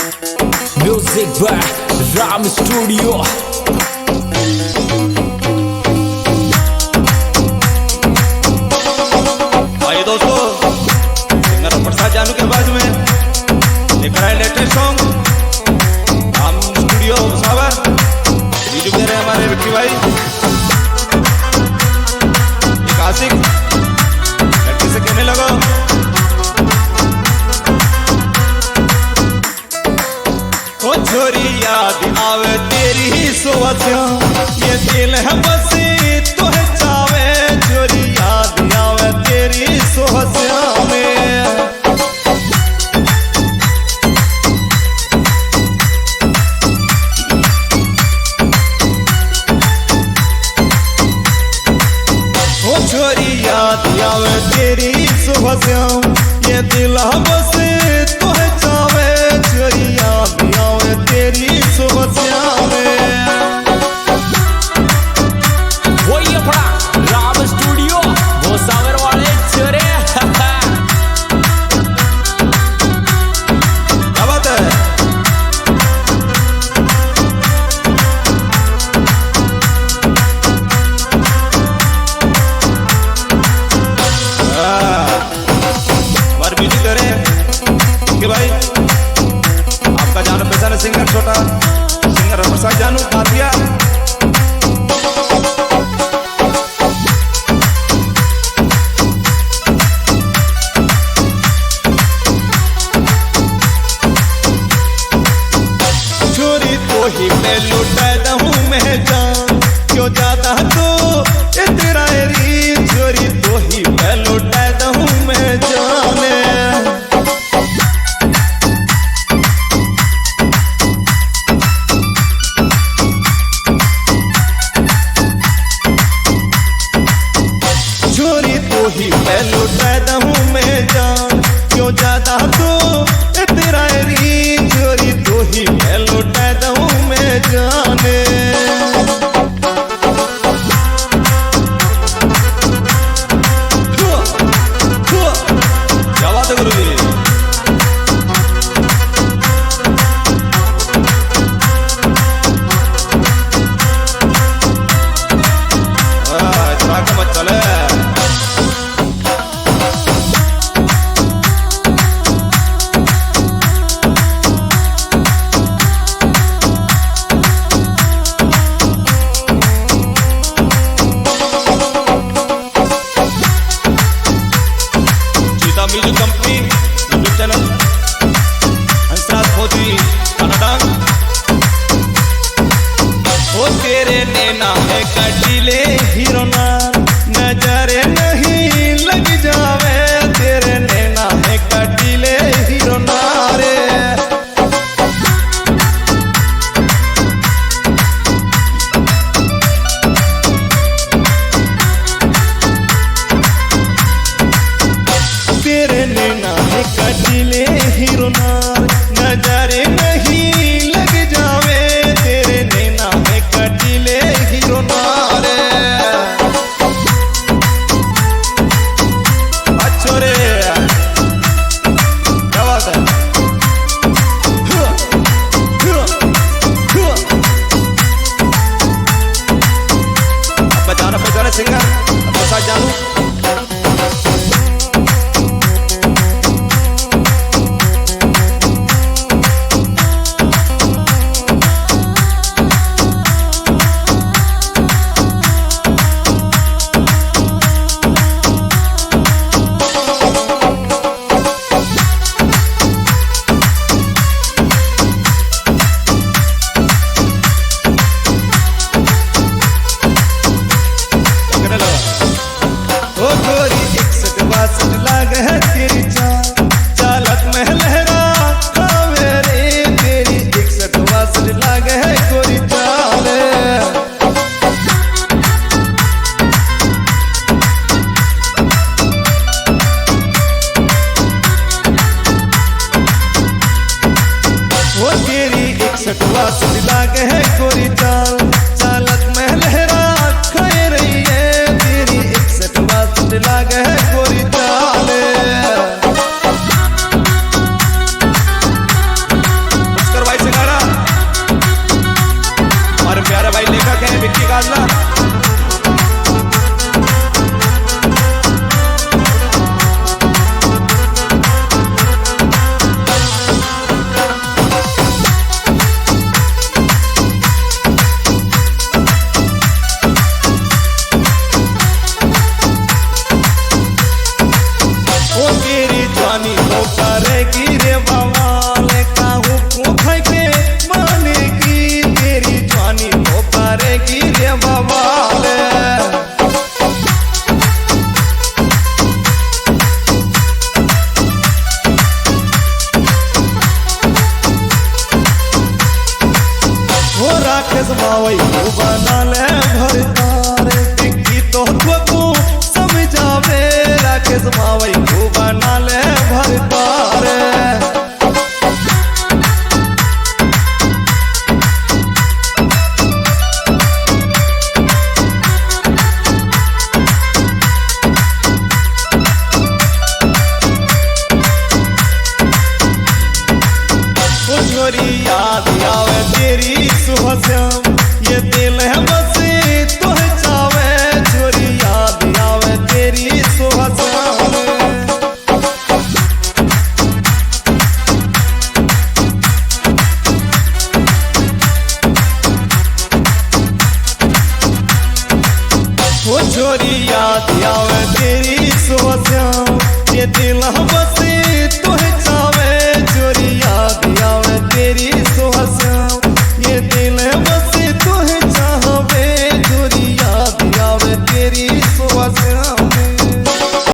Music by Ram Studio. आइए दोस्तों, singer प्रसाद जानू के आवाज में लेकर आए लेटेस्ट सॉन्ग राम स्टूडियो सावर। म्यूजिक दे रहे हैं हमारे विक्की भाई। एक आशिक लड़की से कहने लगा, ओ छोरी याद आवे तेरी ही सोचिया, ये दिल है बसे तो है चावे। छोरी याद आवे तेरी सोचिया में, ओ छोरी याद आवे तेरी सोचिया, ये दिल है बसे तो है चावे। छोरी याद आवे तेरी सोचिया में। वही अपना राम स्टूडियो भोसावर वाले चोरे। क्या बात है? हमारे म्यूजिक दे रहे हैं कि भाई आपका जान पहचान सिंगर छोटा सिंगर प्रसाद जानू कातिया। चोरी तो ही मैं लुटाता हूँ मैं जान, क्यों जाता तो ये तेरा री। चोरी तो ही मैं लुटाता हूँ मैं जाने। चोरी तो ही मैं लुटाता हूँ मैं जान, क्यों जाता तो ये तेरा री। चोरी तो ही मैं लुटाता हूँ मैं जाने। क्या बात है गुरु जी? इतना का मत चले। Music company YouTube channel Hansraj Modi Canada. ओ तेरे नैना है कटीले हीरोना, नजरे नहीं लग जावे। तेरे नैना है कटीले हीरोना रे। तेरे नैना है कटीले हीरोना, नजरे नहीं लग जावे। तेरे नैना है कटीले हीरोना रे। अच्छो रे, क्या बात है? अब जाना पहचाना सिंगर प्रसाद जानू। ओ गोरी 61 लाग है तेरी चाल, चालत में लहरा खावे रे। तेरी 61 लाग है गोरी चाल। वो तेरी 61 लाग है गोरी चाल, चालत में लहरा खाए रही है। तेरी 61 लाग है गोरी चाल। राकेश मावई को बना ले भरतार टिक्की तो तू समझावे राकेश मावई को बना ले भरतार याद आवे तेरी सुबह शाम ये दिल है बस